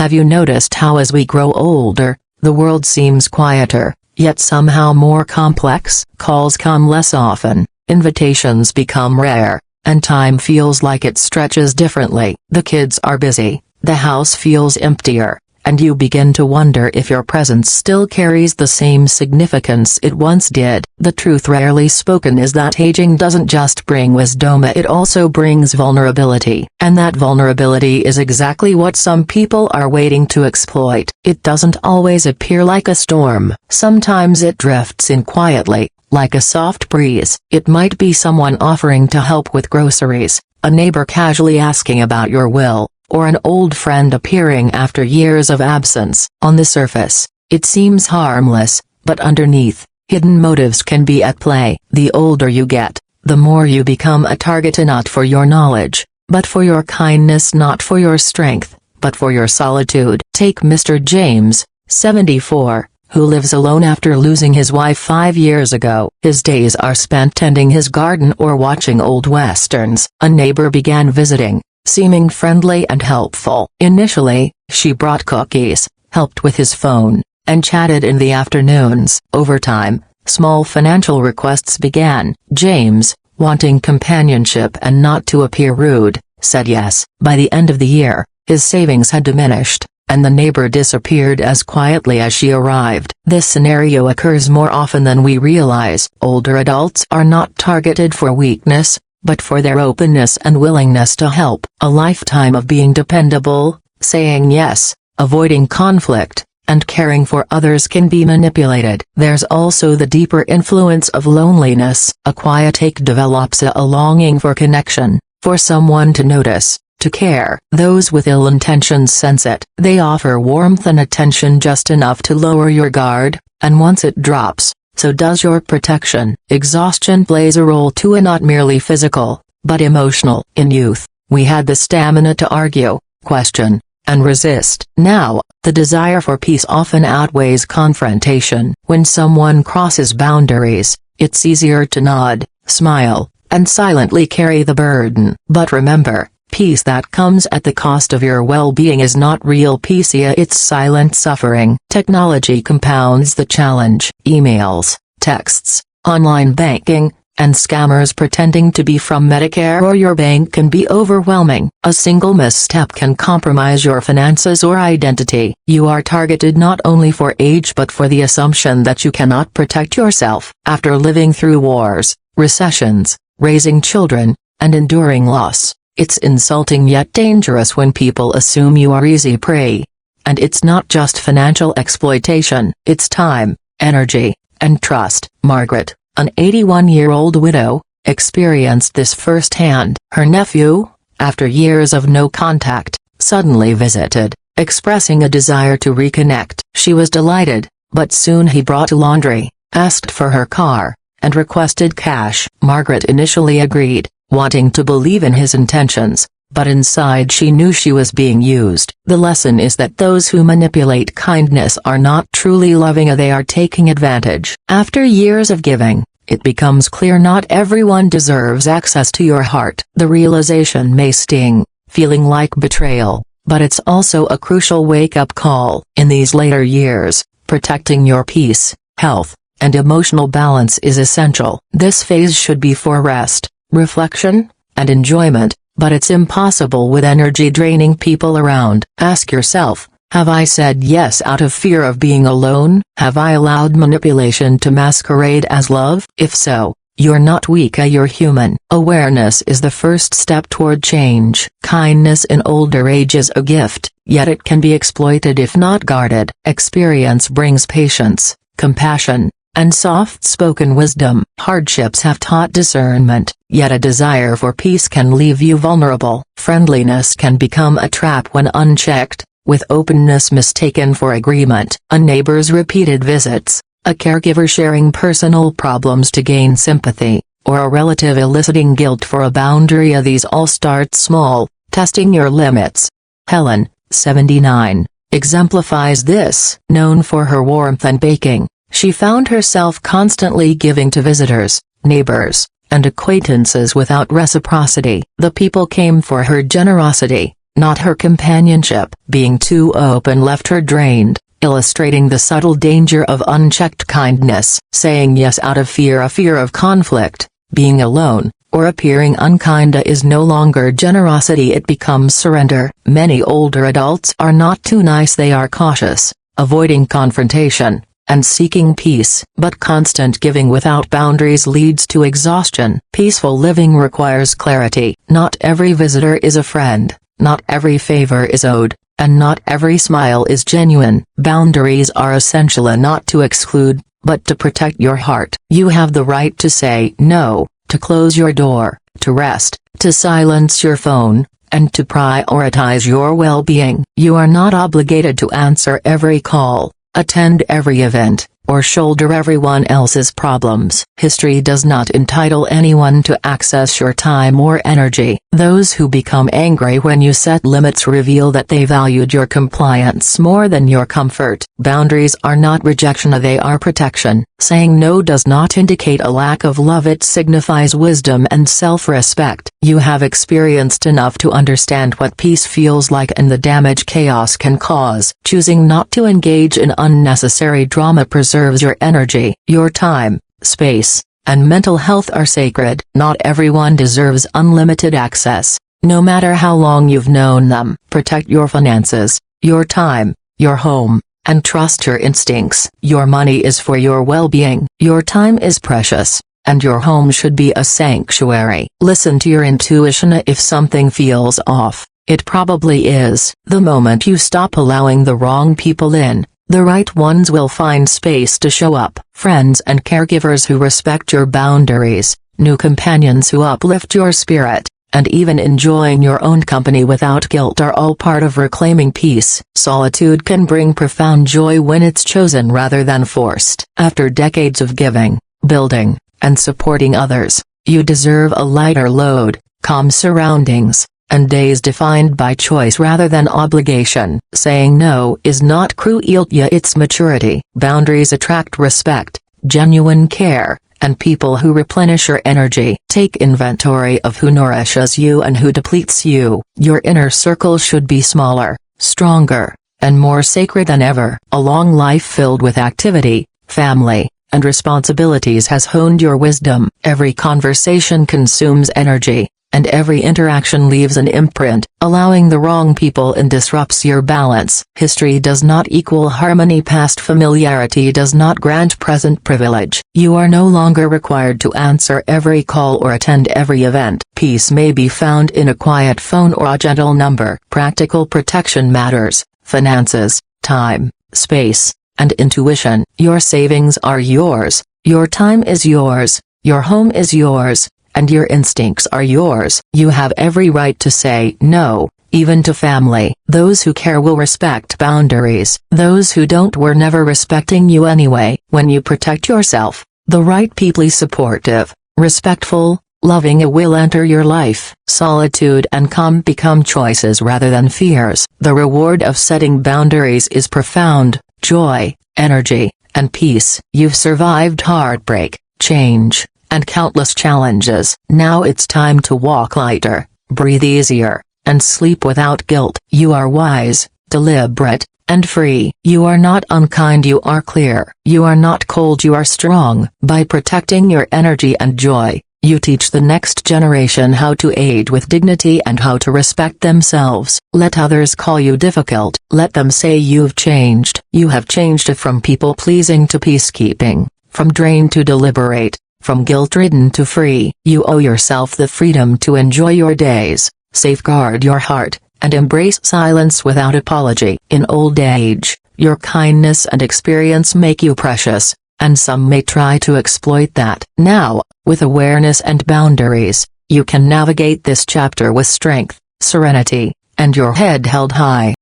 Have you noticed how as we grow older, the world seems quieter, yet somehow more complex? Calls come less often, invitations become rare, and time feels like it stretches differently. The kids are busy, the house feels emptier, and you begin to wonder if your presence still carries the same significance it once did. The truth rarely spoken is that aging doesn't just bring wisdom, it also brings vulnerability. And that vulnerability is exactly what some people are waiting to exploit. It doesn't always appear like a storm. Sometimes it drifts in quietly, like a soft breeze. It might be someone offering to help with groceries, a neighbor casually asking about your will, or an old friend appearing after years of absence. On the surface, it seems harmless, but underneath, hidden motives can be at play. The older you get, the more you become a target, not for your knowledge, but for your kindness, not for your strength, but for your solitude. Take Mr. James, 74, who lives alone after losing his wife 5 years ago. His days are spent tending his garden or watching old westerns. A neighbor began visiting, seeming friendly and helpful. Initially, she brought cookies, helped with his phone, and chatted in the afternoons. Over time, small financial requests began. James, wanting companionship and not to appear rude, said yes. By the end of the year, his savings had diminished, and the neighbor disappeared as quietly as she arrived. This scenario occurs more often than we realize. Older adults are not targeted for weakness, but for their openness and willingness to help. A lifetime of being dependable, saying yes, avoiding conflict, and caring for others can be manipulated. There's also the deeper influence of loneliness. A quiet ache develops, a longing for connection, for someone to notice, to care. Those with ill intentions sense it. They offer warmth and attention just enough to lower your guard, and once it drops, so does your protection. Exhaustion plays a role too, and not merely physical, but emotional. In youth, we had the stamina to argue, question, and resist. Now, the desire for peace often outweighs confrontation. When someone crosses boundaries, it's easier to nod, smile, and silently carry the burden. But remember, peace that comes at the cost of your well-being is not real peace, it's silent suffering. Technology compounds the challenge. Emails, texts, online banking, and scammers pretending to be from Medicare or your bank can be overwhelming. A single misstep can compromise your finances or identity. You are targeted not only for age but for the assumption that you cannot protect yourself. After living through wars, recessions, raising children, and enduring loss, it's insulting yet dangerous when people assume you are easy prey. And it's not just financial exploitation, it's time, energy, and trust. Margaret, an 81-year-old widow, experienced this firsthand. Her nephew, after years of no contact, suddenly visited, expressing a desire to reconnect. She was delighted, but soon he brought laundry, asked for her car, and requested cash. Margaret initially agreed, wanting to believe in his intentions, but inside she knew she was being used. The lesson is that those who manipulate kindness are not truly loving, they are taking advantage. After years of giving, it becomes clear not everyone deserves access to your heart. The realization may sting, feeling like betrayal, but it's also a crucial wake-up call. In these later years, protecting your peace, health, and emotional balance is essential. This phase should be for rest, reflection, and enjoyment, but it's impossible with energy-draining people around. Ask yourself, have I said yes out of fear of being alone? Have I allowed manipulation to masquerade as love? If so, you're not weak, you're human. Awareness is the first step toward change. Kindness in older age is a gift, yet it can be exploited if not guarded. Experience brings patience, compassion, and soft-spoken wisdom. Hardships have taught discernment, yet a desire for peace can leave you vulnerable. Friendliness can become a trap when unchecked, with openness mistaken for agreement. A neighbor's repeated visits, a caregiver sharing personal problems to gain sympathy, or a relative eliciting guilt for a boundary. These all start small, testing your limits. Helen, 79, exemplifies this. Known for her warmth and baking, she found herself constantly giving to visitors, neighbors, and acquaintances without reciprocity. The people came for her generosity, not her companionship. Being too open left her drained, illustrating the subtle danger of unchecked kindness. Saying yes out of fear, a fear of conflict, being alone, or appearing unkind is no longer generosity, it becomes surrender. Many older adults are not too nice, they are cautious, avoiding confrontation, and seeking peace. But constant giving without boundaries leads to exhaustion. Peaceful living requires clarity. Not every visitor is a friend, not every favor is owed, and not every smile is genuine. Boundaries are essential, and not to exclude, but to protect your heart. You have the right to say no, to close your door, to rest, to silence your phone, and to prioritize your well-being. You are not obligated to answer every call, attend every event, or shoulder everyone else's problems. History does not entitle anyone to access your time or energy. Those who become angry when you set limits reveal that they valued your compliance more than your comfort. Boundaries are not rejection, they are protection. Saying no does not indicate a lack of love, it signifies wisdom and self-respect. You have experienced enough to understand what peace feels like and the damage chaos can cause. Choosing not to engage in unnecessary drama preserves your energy. Your time, space, and mental health are sacred. Not everyone deserves unlimited access, no matter how long you've known them. Protect your finances, your time, your home, and trust your instincts. Your money is for your well-being. Your time is precious, and your home should be a sanctuary. Listen to your intuition. If something feels off, it probably is. The moment you stop allowing the wrong people in, the right ones will find space to show up. Friends and caregivers who respect your boundaries, new companions who uplift your spirit, and even enjoying your own company without guilt are all part of reclaiming peace. Solitude can bring profound joy when it's chosen rather than forced. After decades of giving, building, and supporting others, you deserve a lighter load, calm surroundings, and days defined by choice rather than obligation. Saying no is not cruelty, it's maturity. Boundaries attract respect, genuine care, and people who replenish your energy. Take inventory of who nourishes you and who depletes you. Your inner circle should be smaller, stronger, and more sacred than ever. A long life filled with activity, family, and responsibilities has honed your wisdom. Every conversation consumes energy, and every interaction leaves an imprint. Allowing the wrong people in disrupts your balance. History does not equal harmony. Past familiarity does not grant present privilege. You are no longer required to answer every call or attend every event. Peace may be found in a quiet phone or a gentle number. Practical protection matters. Finances, time, space, and intuition. Your savings are yours, your time is yours, your home is yours, and your instincts are yours. You have every right to say no, even to family. Those who care will respect boundaries. Those who don't were never respecting you anyway. When you protect yourself, the right people, supportive, respectful, loving, will enter your life. Solitude and calm become choices rather than fears. The reward of setting boundaries is profound joy, energy, and peace. You've survived heartbreak, change, and countless challenges. Now it's time to walk lighter, breathe easier, and sleep without guilt. You are wise, deliberate, and free. You are not unkind, you are clear. You are not cold, you are strong. By protecting your energy and joy, you teach the next generation how to age with dignity and how to respect themselves. Let others call you difficult. Let them say you've changed. You have changed from people-pleasing to peacekeeping, from drained to deliberate, from guilt-ridden to free. You owe yourself the freedom to enjoy your days, safeguard your heart, and embrace silence without apology. In old age, your kindness and experience make you precious, and some may try to exploit that. Now, with awareness and boundaries, you can navigate this chapter with strength, serenity, and your head held high.